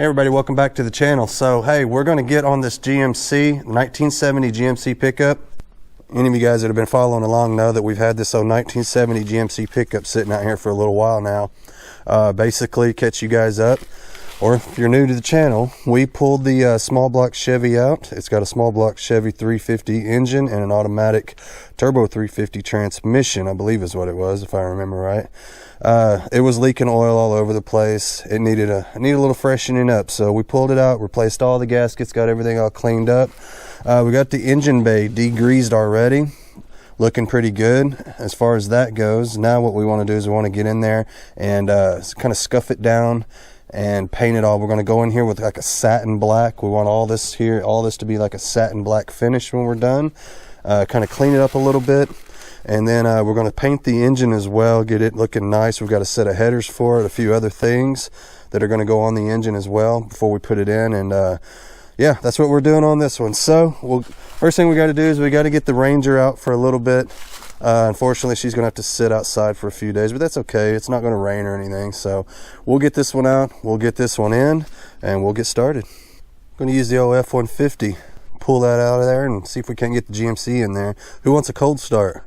Hey everybody, welcome back to the channel. So hey, we're going to get on this GMC 1970 GMC pickup. Any of you guys that have been following along know that we've had this old 1970 GMC pickup sitting out here for a little while now. Basically, catch you guys up, or if you're new to the channel, we pulled the small block Chevy out. It's got a small block Chevy 350 engine and an automatic turbo 350 transmission, I believe is what it was, if I remember right. It was leaking oil all over the place. It needed a little freshening up, so we pulled it out, replaced all the gaskets, got everything all cleaned up. We got the engine bay degreased already, looking pretty good as far as that goes. Now what we want to do is we want to get in there and kind of scuff it down and paint it all. We're going to go in here with like a satin black. We want all this to be like a satin black finish when we're done. Kind of clean it up a little bit. And then we're going to paint the engine as well, get it looking nice. We've got a set of headers for it, a few other things that are going to go on the engine as well before we put it in. And yeah, that's what we're doing on this one. So first thing we got to do is we got to get the Ranger out for a little bit. Unfortunately, she's going to have to sit outside for a few days, but that's okay. It's not going to rain or anything. So we'll get this one out, we'll get this one in, and we'll get started. I'm going to use the old F-150, pull that out of there and see if we can get the GMC in there. Who wants a cold start?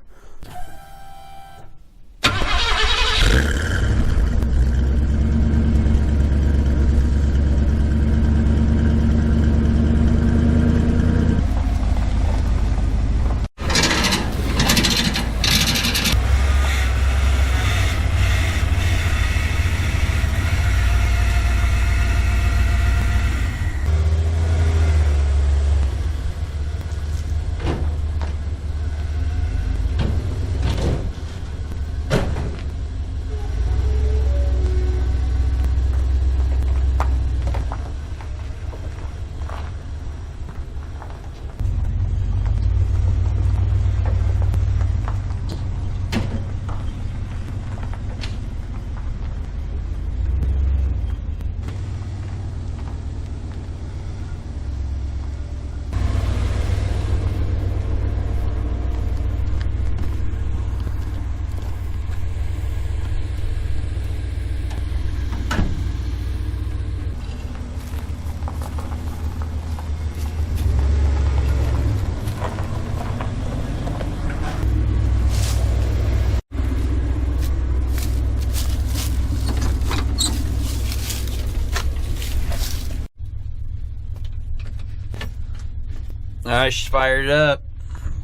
Alright, she's fired up.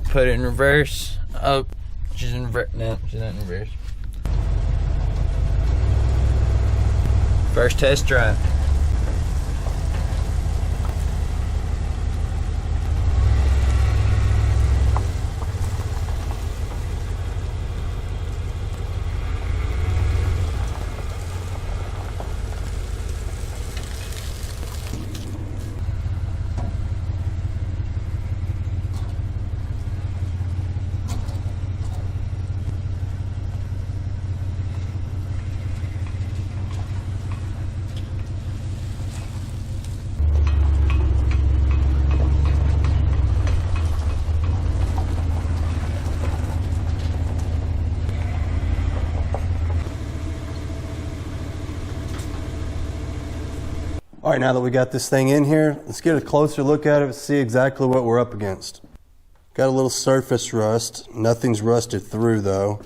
Put it in reverse. Oh, she's in reverse. No, she's not in reverse. First test drive. All right, now that we got this thing in here, let's get a closer look at it and see exactly what we're up against. Got a little surface rust. Nothing's rusted through though.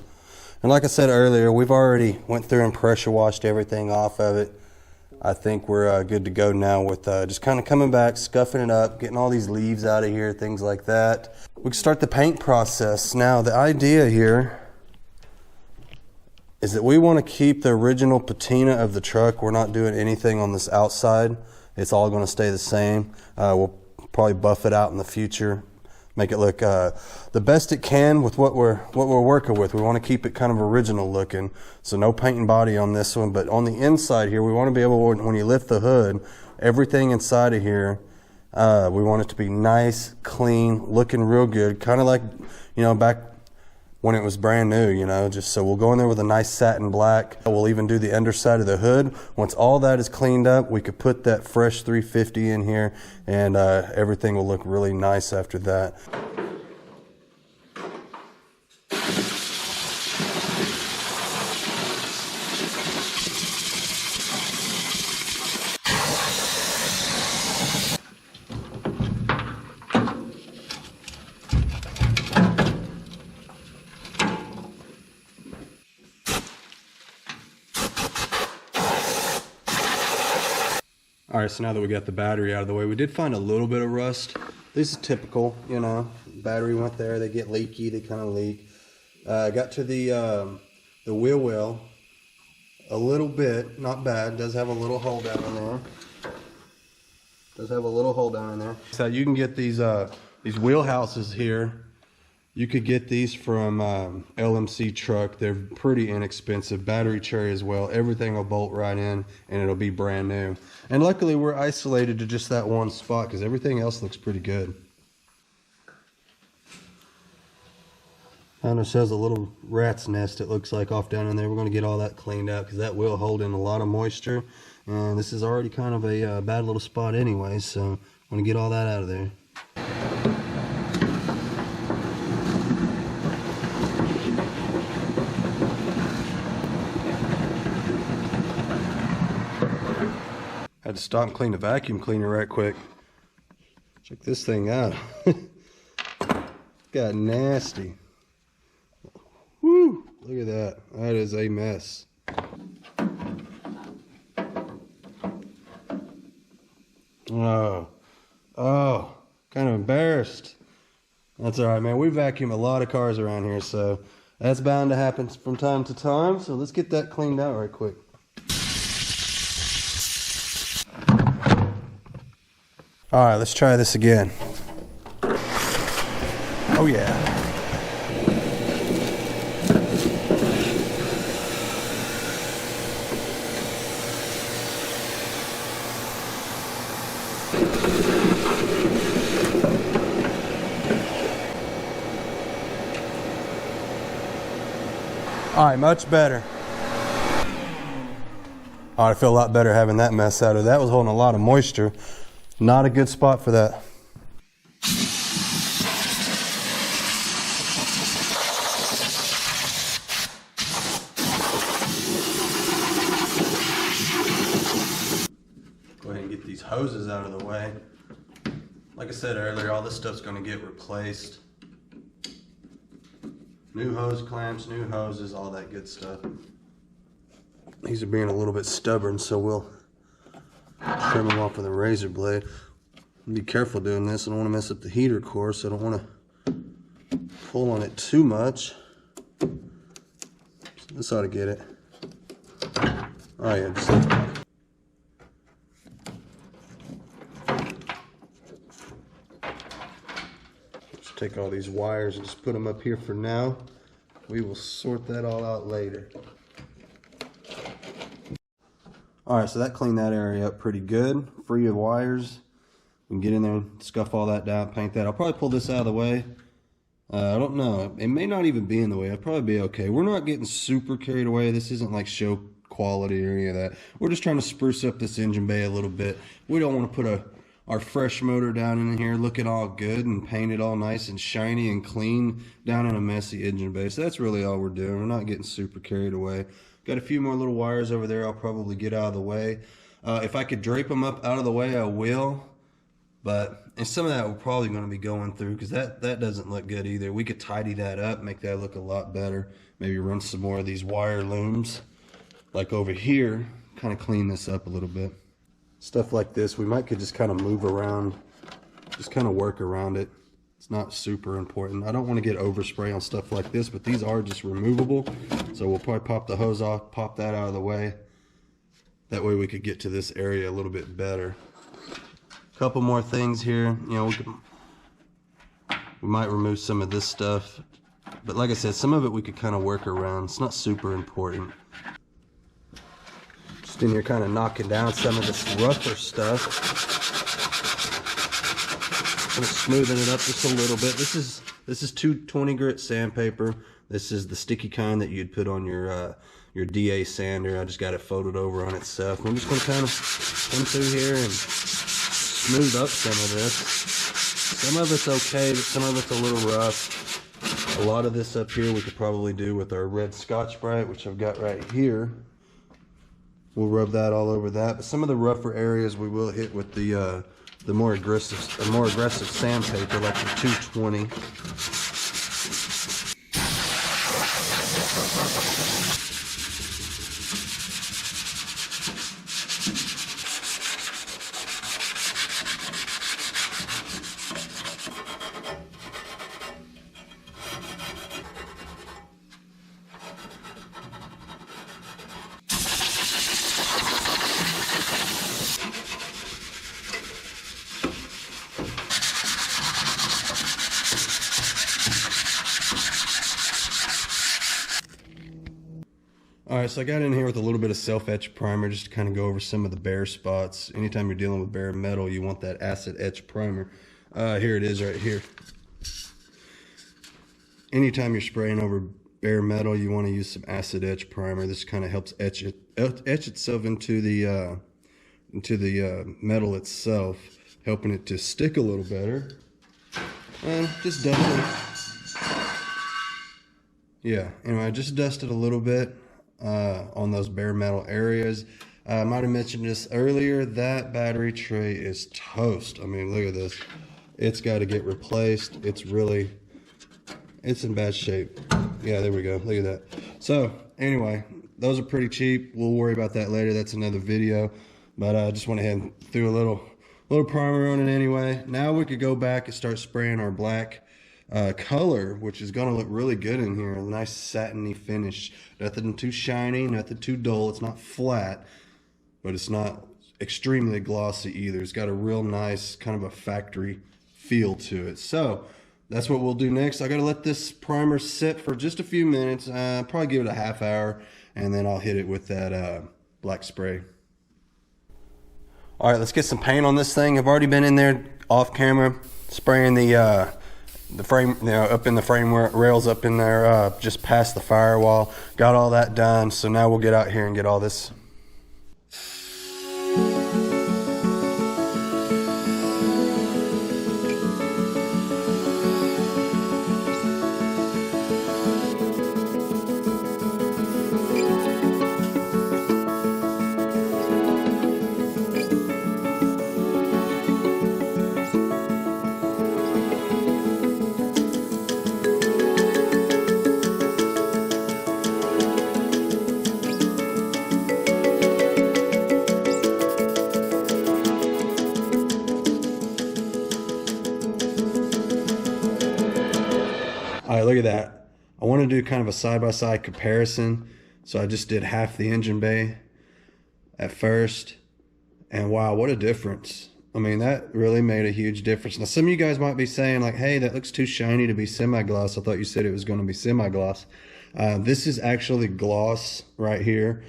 And like I said earlier, we've already went through and pressure washed everything off of it. I think we're good to go now with just kind of coming back, scuffing it up, getting all these leaves out of here, things like that. We can start the paint process. Now the idea here is that we want to keep the original patina of the truck. We're not doing anything on this outside. It's all going to stay the same. We'll probably buff it out in the future, make it look the best it can with what we're working with. We want to keep it kind of original looking. So no paint and body on this one, but on the inside here, we want to be able, when you lift the hood, everything inside of here, we want it to be nice, clean, looking real good, kind of like, you know, back when it was brand new, you know, just so we'll go in there with a nice satin black. We'll even do the underside of the hood. Once all that is cleaned up, we could put that fresh 350 in here, and everything will look really nice after that. All right, so now that we got the battery out of the way, we did find a little bit of rust. This is typical, you know. Battery went there, they get leaky, they kind of leak. Got to the wheel well a little bit, not bad. Does have a little hole down in there. Does have a little hole down in there. So you can get these wheel houses here. You could get these from LMC truck. They're pretty inexpensive. Battery tray as well. Everything will bolt right in and it'll be brand new. And luckily we're isolated to just that one spot because everything else looks pretty good. Found ourselves a little rat's nest, it looks like, off down in there. We're going to get all that cleaned out because that will hold in a lot of moisture. And this is already kind of a bad little spot anyway, so I'm going to get all that out of there. Had to stop and clean the vacuum cleaner right quick. Check this thing out. Got nasty. Woo! Look at that. That is a mess. Oh, kind of embarrassed. That's all right, man. We vacuum a lot of cars around here, so that's bound to happen from time to time. So let's get that cleaned out right quick. All right, let's try this again. Oh yeah. All right, much better. All right, I feel a lot better having that mess out of. That was holding a lot of moisture. Not a good spot for that. Go ahead and get these hoses out of the way. Like I said earlier, all this stuff's going to get replaced. New hose clamps, new hoses, all that good stuff. These are being a little bit stubborn, so we'll trim them off with a razor blade. Be careful doing this. I don't want to mess up the heater core, so I don't want to pull on it too much. So this ought to get it. Oh yeah, just take all these wires and just put them up here for now. We will sort that all out later. Alright, so that cleaned that area up pretty good. Free of wires. We can get in there and scuff all that down, paint that. I'll probably pull this out of the way. I don't know. It may not even be in the way. It'll probably be okay. We're not getting super carried away. This isn't like show quality or any of that. We're just trying to spruce up this engine bay a little bit. We don't want to put our fresh motor down in here looking all good and paint it all nice and shiny and clean down in a messy engine bay. So that's really all we're doing. We're not getting super carried away. Got a few more little wires over there I'll probably get out of the way. If I could drape them up out of the way, I will. And some of that we're probably going to be going through because that doesn't look good either. We could tidy that up, make that look a lot better. Maybe run some more of these wire looms like over here, kind of clean this up a little bit. Stuff like this, we might could just kind of move around, just kind of work around it. It's not super important. I don't want to get overspray on stuff like this, but these are just removable. So we'll probably pop the hose off, pop that out of the way. That way we could get to this area a little bit better. Couple more things here. You know, we might remove some of this stuff. But like I said, some of it we could kind of work around. It's not super important. Just in here kind of knocking down some of this rougher stuff. Kind of smoothing it up just a little bit. This is 220 grit sandpaper. This is the sticky kind that you'd put on your DA sander. I just got it folded over on itself. I'm just going to kind of come through here and smooth up some of this. Some of it's okay, but some of it's a little rough. A lot of this up here we could probably do with our red Scotch-Brite, which I've got right here. We'll rub that all over that. But some of the rougher areas we will hit with the more aggressive sandpaper, like the 220. right, so I got in here with a little bit of self-etch primer just to kind of go over some of the bare spots. Anytime you're dealing with bare metal, you want that acid etch primer. Here it is right here. Anytime you're spraying over bare metal, you want to use some acid etch primer. This kind of helps etch itself into the metal itself, helping it to stick a little better. And just dust it. Yeah, anyway, just dust it a little bit on those bare metal areas. I might have mentioned this earlier, that battery tray is toast. I mean, look at this. It's got to get replaced. It's in bad shape. Yeah, there we go. Look at that. So anyway, those are pretty cheap. We'll worry about that later. That's another video. But I just went ahead and threw a little primer on it anyway. Now we could go back and start spraying our black color, which is going to look really good in here. A nice satiny finish. Nothing too shiny, nothing too dull. It's not flat, but it's not extremely glossy either. It's got a real nice kind of a factory feel to it. So that's what we'll do next. I got to let this primer sit for just a few minutes. Probably give it a half hour, and then I'll hit it with that black spray. All right, let's get some paint on this thing. I've already been in there off camera spraying the frame, up in the frame rails up in there, just past the firewall. Got all that done. So now we'll get out here and get all this. All right, look at that. I want to do kind of a side-by-side comparison. So I just did half the engine bay at first. And wow, what a difference. I mean, that really made a huge difference. Now, some of you guys might be saying like, hey, that looks too shiny to be semi-gloss. I thought you said it was going to be semi-gloss. This is actually gloss right here.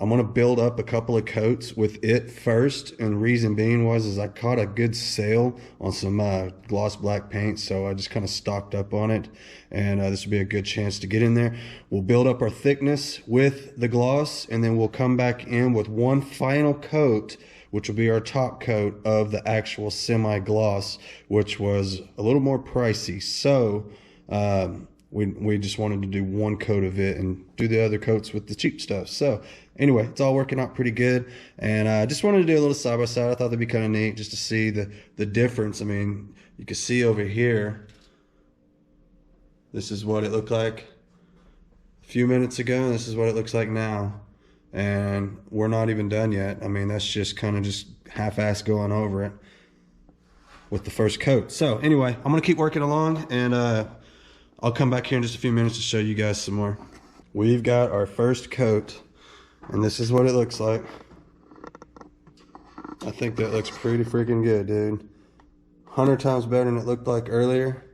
I'm going to build up a couple of coats with it first, and the reason being is I caught a good sale on some gloss black paint, so I just kind of stocked up on it, and this would be a good chance to get in there. We'll build up our thickness with the gloss, and then we'll come back in with one final coat, which will be our top coat of the actual semi-gloss, which was a little more pricey. So we just wanted to do one coat of it and do the other coats with the cheap stuff. So anyway, it's all working out pretty good, and I just wanted to do a little side by side. I thought that'd be kind of neat just to see the difference. I mean, you can see over here, this is what it looked like a few minutes ago, and this is what it looks like now, and we're not even done yet. I mean, that's just kind of just half-ass going over it with the first coat. So anyway, I'm gonna keep working along, and I'll come back here in just a few minutes to show you guys some more. We've got our first coat, and this is what it looks like. I think that looks pretty freaking good, dude. 100 times better than it looked like earlier.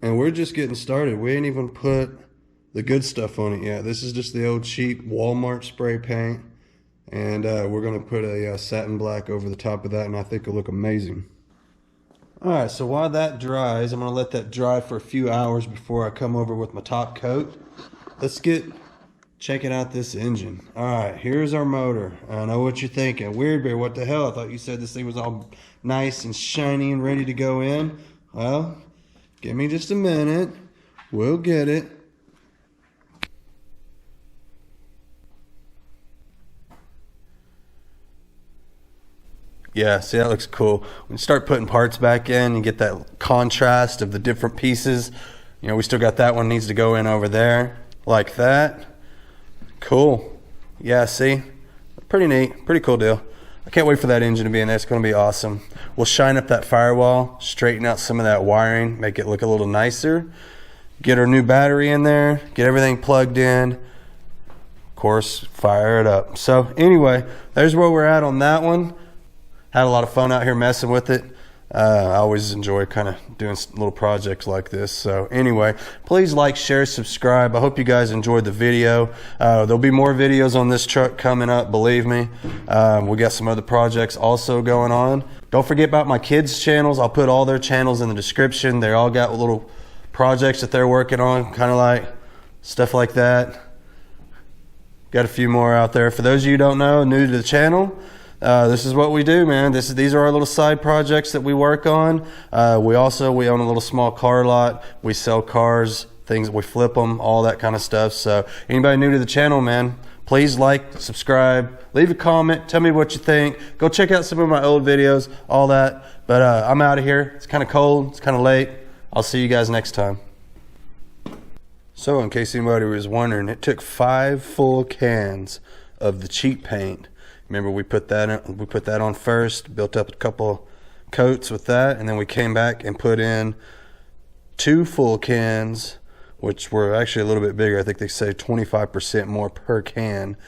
And we're just getting started. We ain't even put the good stuff on it yet. This is just the old cheap Walmart spray paint. And we're gonna put a satin black over the top of that, and I think it'll look amazing. All right, so while that dries, I'm gonna let that dry for a few hours before I come over with my top coat. Let's get checking out this engine. All right, here's our motor. I know what you're thinking. Weird Bear, what the hell? I thought you said this thing was all nice and shiny and ready to go in. Well, give me just a minute. We'll get it. Yeah, see, that looks cool. When you start putting parts back in, you get that contrast of the different pieces. You know, we still got that one needs to go in over there, like that. Cool. Yeah, see? Pretty neat. Pretty cool deal. I can't wait for that engine to be in there. It's going to be awesome. We'll shine up that firewall, straighten out some of that wiring, make it look a little nicer. Get our new battery in there, get everything plugged in. Of course, fire it up. So anyway, there's where we're at on that one. Had a lot of fun out here messing with it. I always enjoy kind of doing little projects like this. So anyway, please like, share, subscribe. I hope you guys enjoyed the video. There'll be more videos on this truck coming up, believe me. We got some other projects also going on. Don't forget about my kids' channels. I'll put all their channels in the description. They all got little projects that they're working on, kind of like stuff like that. Got a few more out there. For those of you who don't know, new to the channel, this is what we do, man. These are our little side projects that we work on. We own a little small car lot. We sell cars, things, we flip them, all that kind of stuff. So anybody new to the channel, man, please like, subscribe, leave a comment, tell me what you think. Go check out some of my old videos, all that. But I'm out of here. It's kind of cold. It's kind of late. I'll see you guys next time. So in case anybody was wondering, it took 5 full cans of the cheap paint. Remember, we put that on first, built up a couple coats with that, and then we came back and put in 2 full cans, which were actually a little bit bigger. I think they say 25% more per can.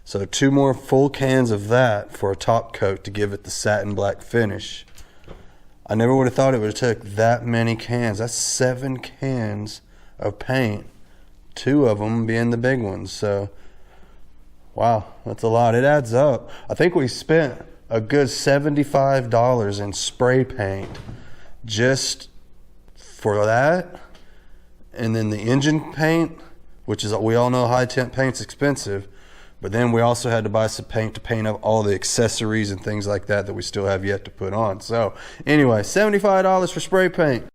So 2 more full cans of that for a top coat to give it the satin black finish. I never would have thought it would have took that many cans. That's 7 cans of paint, 2 of them being the big ones. So wow, that's a lot. It adds up. I think we spent a good $75 in spray paint just for that. And then the engine paint, which is, we all know high temp paint's expensive, but then we also had to buy some paint to paint up all the accessories and things like that that we still have yet to put on. So anyway, $75 for spray paint.